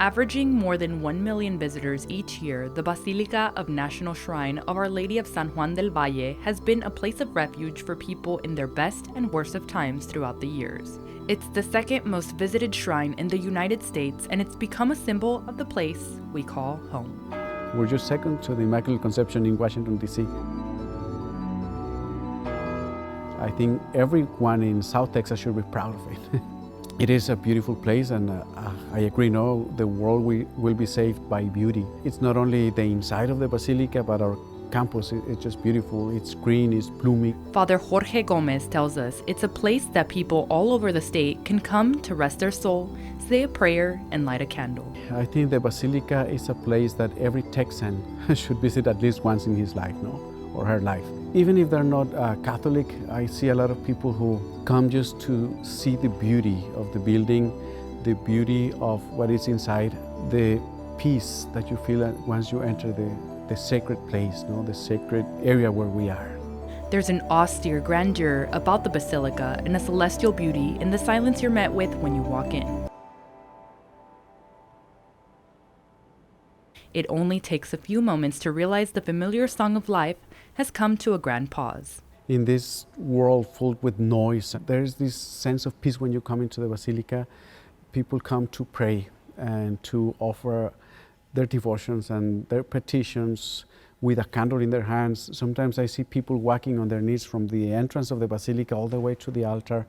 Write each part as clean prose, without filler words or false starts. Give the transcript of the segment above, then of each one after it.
Averaging more than 1 million visitors each year, the Basilica of National Shrine of Our Lady of San Juan del Valle has been a place of refuge for people in their best and worst of times throughout the years. It's the second most visited shrine in the United States, and it's become a symbol of the place we call home. We're just second to the Immaculate Conception in Washington, D.C. I think everyone in South Texas should be proud of it. It is a beautiful place, and I agree, no, the world will be saved by beauty. It's not only the inside of the Basilica, but our campus, it's just beautiful. It's green, it's blooming. Father Jorge Gomez tells us it's a place that people all over the state can come to rest their soul, say a prayer, and light a candle. I think the Basilica is a place that every Texan should visit at least once in his life, no, or her life. Even if they're not Catholic, I see a lot of people who come just to see the beauty of the building, the beauty of what is inside, the peace that you feel once you enter the sacred place, no? The sacred area where we are. There's an austere grandeur about the Basilica and a celestial beauty in the silence you're met with when you walk in. It only takes a few moments to realize the familiar song of life has come to a grand pause. In this world full with noise, there's this sense of peace when you come into the Basilica. People come to pray and to offer their devotions and their petitions with a candle in their hands. Sometimes I see people walking on their knees from the entrance of the Basilica all the way to the altar.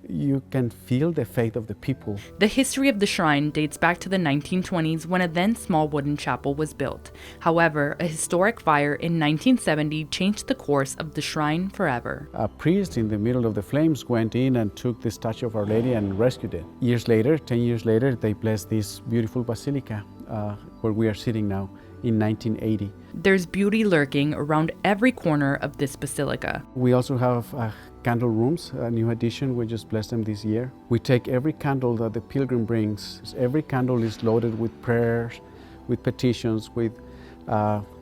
You can feel the faith of the people. The history of the shrine dates back to the 1920s when a then small wooden chapel was built. However, a historic fire in 1970 changed the course of the shrine forever. A priest in the middle of the flames went in and took the statue of Our Lady and rescued it. Years later, 10 years later, they blessed this beautiful Basilica where we are sitting now in 1980. There's beauty lurking around every corner of this basilica. We also have candle rooms, a new addition. We just blessed them this year. We take every candle that the pilgrim brings. Every candle is loaded with prayers, with petitions, with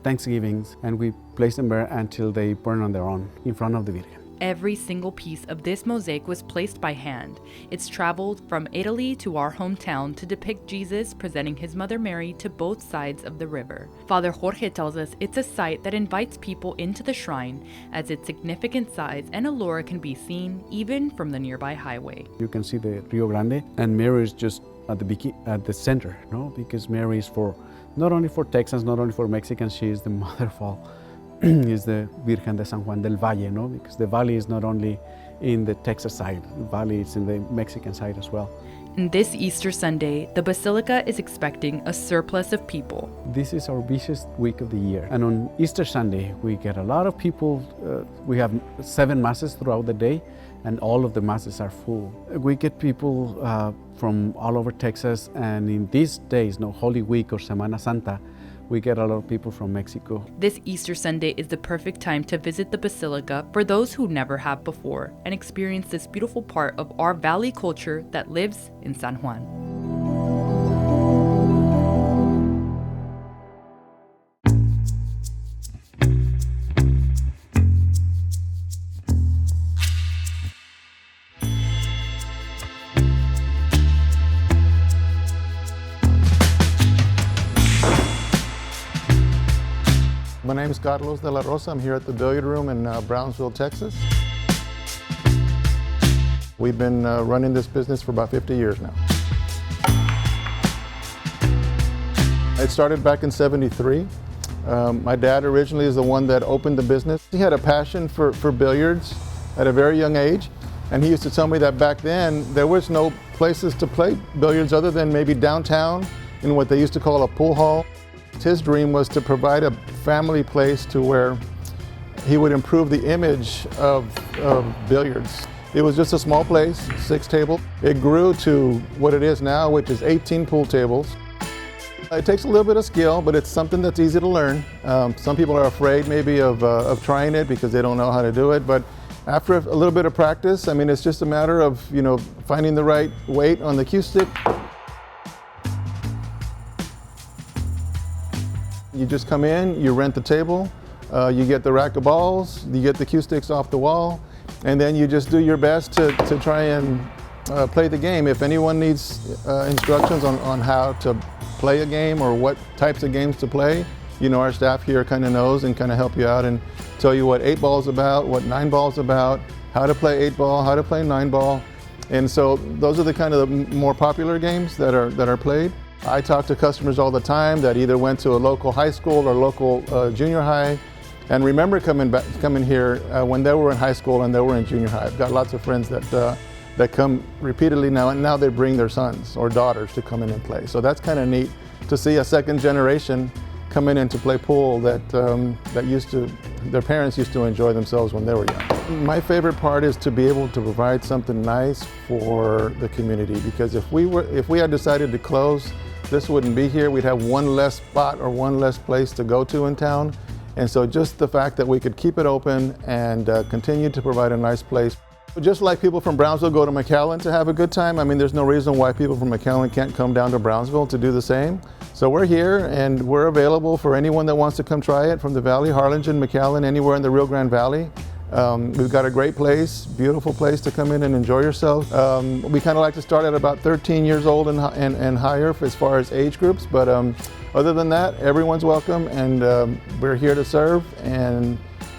thanksgivings, and we place them there until they burn on their own in front of the Virgin. Every single piece of this mosaic was placed by hand. It's traveled from Italy to our hometown to depict Jesus presenting his mother Mary to both sides of the river. Father Jorge tells us it's a site that invites people into the shrine, as its significant size and allure can be seen even from the nearby highway. You can see the Rio Grande, and Mary is just at the center, no? Because Mary is not only for Texans, not only for Mexicans, she is the mother of all. Is the Virgen de San Juan del Valle, no? Because the valley is not only in the Texas side, the valley is in the Mexican side as well. And this Easter Sunday, the Basilica is expecting a surplus of people. This is our busiest week of the year. And on Easter Sunday, we get a lot of people. We have 7 masses throughout the day, and all of the masses are full. We get people from all over Texas, and in these days, no, Holy Week or Semana Santa, we get a lot of people from Mexico. This Easter Sunday is the perfect time to visit the Basilica for those who never have before and experience this beautiful part of our valley culture that lives in San Juan. My name is Carlos De Rosa. I'm here at the Billiard Room in Brownsville, Texas. We've been running this business for about 50 years now. It started back in '73. My dad originally is the one that opened the business. He had a passion for billiards at a very young age, and he used to tell me that back then there was no places to play billiards other than maybe downtown in what they used to call a pool hall. His dream was to provide a family place to where he would improve the image of billiards. It was just a small place, 6 tables. It grew to what it is now, which is 18 pool tables. It takes a little bit of skill, but it's something that's easy to learn. Some people are afraid maybe of trying it because they don't know how to do it, but after a little bit of practice, I mean, it's just a matter of, finding the right weight on the cue stick. You just come in, you rent the table, you get the rack of balls, you get the cue sticks off the wall, and then you just do your best to try and play the game. If anyone needs instructions on how to play a game or what types of games to play, you know, our staff here kind of knows and kind of help you out and tell you what 8-ball is about, what 9-ball is about, how to play 8-ball, how to play 9-ball. And so those are the kind of the more popular games that are played. I talk to customers all the time that either went to a local high school or local junior high and remember coming here when they were in high school and they were in junior high. I've got lots of friends that come repeatedly now, and now they bring their sons or daughters to come in and play. So that's kind of neat to see a second generation come in and to play pool that their parents used to enjoy themselves when they were young. My favorite part is to be able to provide something nice for the community, because if we had decided to close, this wouldn't be here. We'd have one less spot or one less place to go to in town. And so just the fact that we could keep it open and continue to provide a nice place. Just like people from Brownsville go to McAllen to have a good time, I mean, there's no reason why people from McAllen can't come down to Brownsville to do the same. So we're here and we're available for anyone that wants to come try it from the Valley, Harlingen, McAllen, anywhere in the Rio Grande Valley. We've got a great place, beautiful place to come in and enjoy yourself. We kind of like to start at about 13 years old and higher as far as age groups, but other than that, everyone's welcome, and we're here to serve and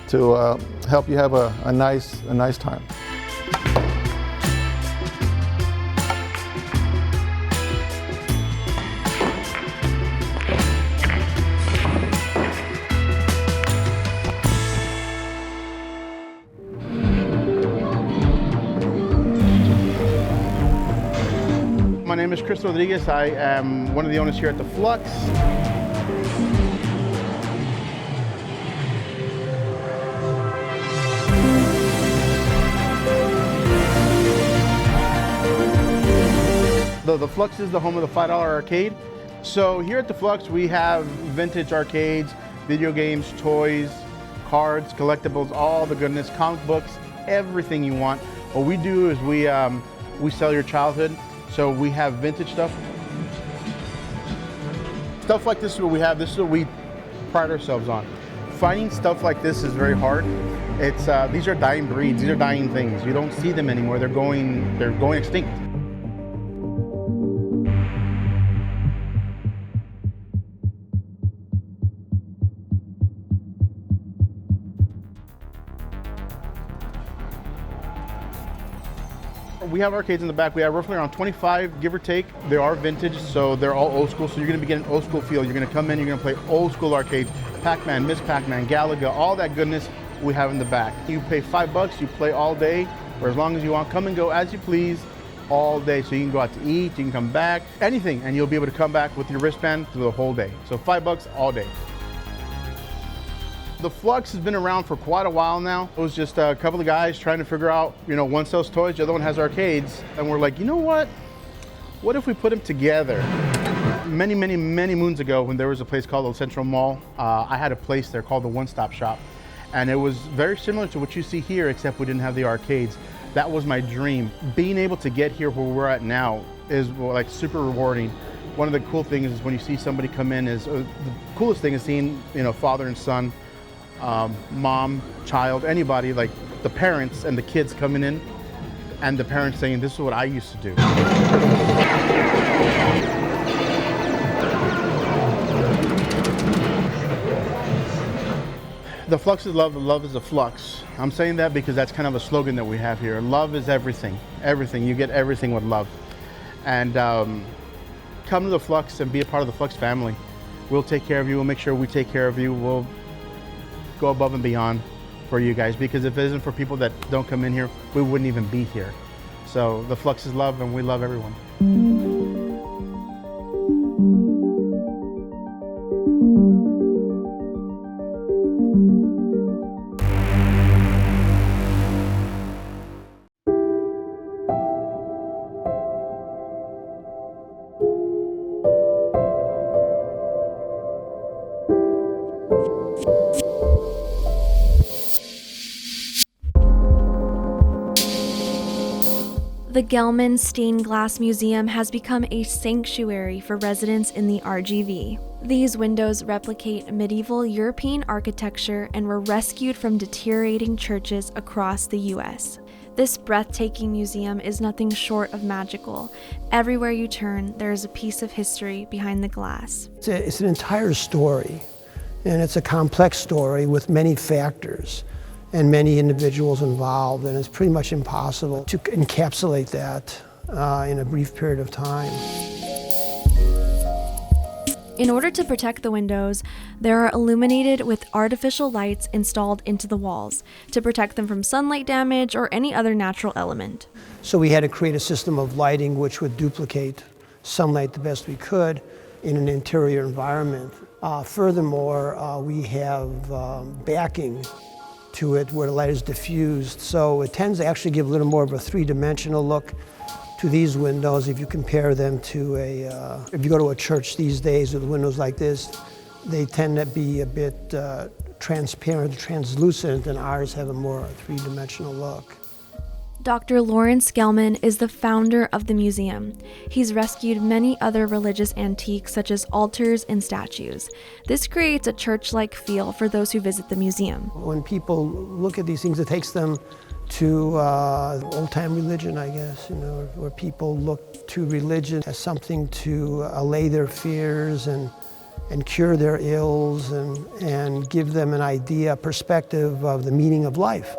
to help you have a nice time. My name is Chris Rodriguez. I am one of the owners here at the Flux. The Flux is the home of the $5 arcade. So here at the Flux, we have vintage arcades, video games, toys, cards, collectibles, all the goodness, comic books, everything you want. What we do is we sell your childhood. So we have vintage stuff. Stuff like this is what we have. This is what we pride ourselves on. Finding stuff like this is very hard. These are dying breeds. These are dying things. You don't see them anymore. They're going extinct. We have arcades in the back. We have roughly around 25, give or take. They are vintage, so they're all old school. So you're going to be getting old school feel. You're going to come in, you're going to play old school arcades. Pac-Man, Miss Pac-Man, Galaga, all that goodness we have in the back. You pay $5, you play all day, or as long as you want. Come and go as you please all day. So you can go out to eat, you can come back, anything, and you'll be able to come back with your wristband through the whole day. So $5 all day. The Flux has been around for quite a while now. It was just a couple of guys trying to figure out, you know, one sells toys, the other one has arcades. And we're like, you know what? What if we put them together? Many moons ago, when there was a place called the Central Mall, I had a place there called the One Stop Shop. And it was very similar to what you see here, except we didn't have the arcades. That was my dream. Being able to get here where we're at now is like super rewarding. One of the cool things is when you see somebody come in, the coolest thing is seeing, you know, father and son, mom, child, anybody, like the parents and the kids coming in, and the parents saying, this is what I used to do. The Flux is love, love is a flux. I'm saying that because that's kind of a slogan that we have here. Love is everything, everything. You get everything with love. And come to the Flux and be a part of the Flux family. We'll take care of you, we'll make sure we take care of you. We'll go above and beyond for you guys, because if it isn't for people that don't come in here, we wouldn't even be here. So the Flux is love, and we love everyone. The Gelman Stained Glass Museum has become a sanctuary for residents in the RGV. These windows replicate medieval European architecture and were rescued from deteriorating churches across the U.S. This breathtaking museum is nothing short of magical. Everywhere you turn, there is a piece of history behind the glass. It's an entire story, and it's a complex story with many factors and many individuals involved, and it's pretty much impossible to encapsulate that in a brief period of time. In order to protect the windows, they are illuminated with artificial lights installed into the walls to protect them from sunlight damage or any other natural element. So we had to create a system of lighting which would duplicate sunlight the best we could in an interior environment. Furthermore, we have backing to it where the light is diffused, so it tends to actually give a little more of a three-dimensional look to these windows. If you compare them to if you go to a church these days with windows like this, they tend to be a bit transparent, translucent, and ours have a more three-dimensional look. Dr. Lawrence Gelman is the founder of the museum. He's rescued many other religious antiques such as altars and statues. This creates a church-like feel for those who visit the museum. When people look at these things, it takes them to old-time religion, I guess, where people look to religion as something to allay their fears and cure their ills and give them an idea, a perspective of the meaning of life.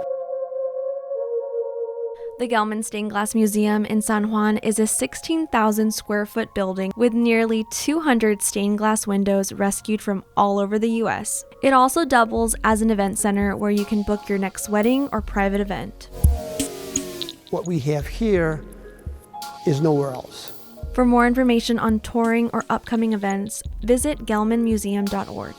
The Gelman Stained Glass Museum in San Juan is a 16,000 square foot building with nearly 200 stained glass windows rescued from all over the U.S. It also doubles as an event center where you can book your next wedding or private event. What we have here is nowhere else. For more information on touring or upcoming events, visit gelmanmuseum.org.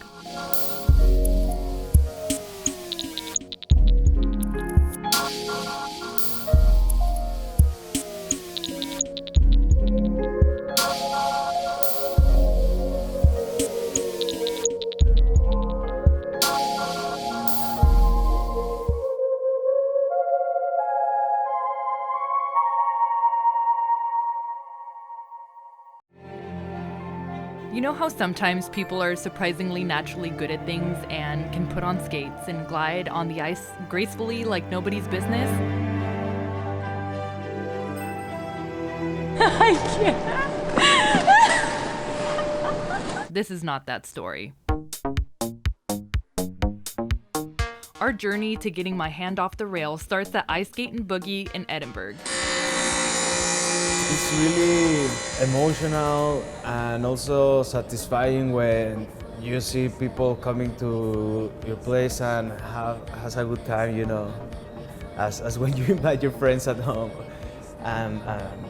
You know how sometimes people are surprisingly naturally good at things and can put on skates and glide on the ice gracefully like nobody's business? I can't. This is not that story. Our journey to getting my hand off the rail starts at Ice Skate and Boogie in Edinburgh. It's really emotional and also satisfying when you see people coming to your place and has a good time, as when you invite your friends at home and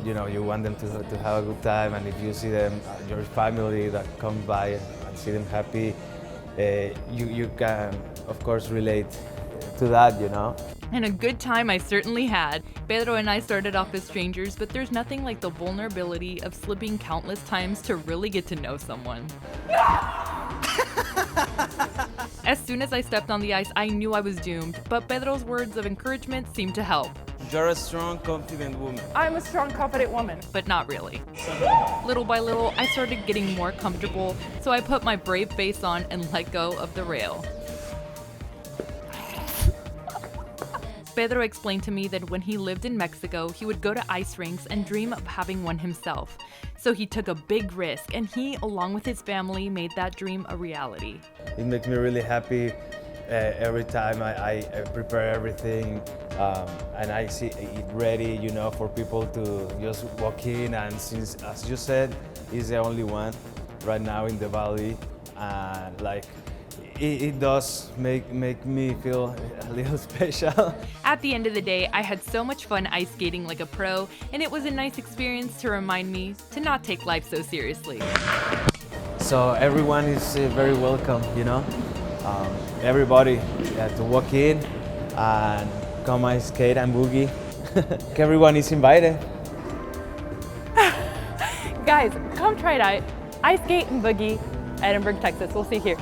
you want them to have a good time, and if you see them, your family that comes by and see them happy, you can of course relate to that, And a good time I certainly had. Pedro and I started off as strangers, but there's nothing like the vulnerability of slipping countless times to really get to know someone. As soon as I stepped on the ice, I knew I was doomed, but Pedro's words of encouragement seemed to help. You're a strong, confident woman. I'm a strong, confident woman. But not really. Little by little, I started getting more comfortable, so I put my brave face on and let go of the rail. Pedro explained to me that when he lived in Mexico, he would go to ice rinks and dream of having one himself. So he took a big risk, and he, along with his family, made that dream a reality. It makes me really happy every time I prepare everything and I see it ready, for people to just walk in. And since, as you said, he's the only one right now in the valley, it does make me feel a little special. At the end of the day, I had so much fun ice skating like a pro, and it was a nice experience to remind me to not take life so seriously. So everyone is very welcome, everybody to walk in and come ice skate and boogie. Everyone is invited. Guys, come try it out. Ice skate and boogie, Edinburgh, Texas. We'll see you here.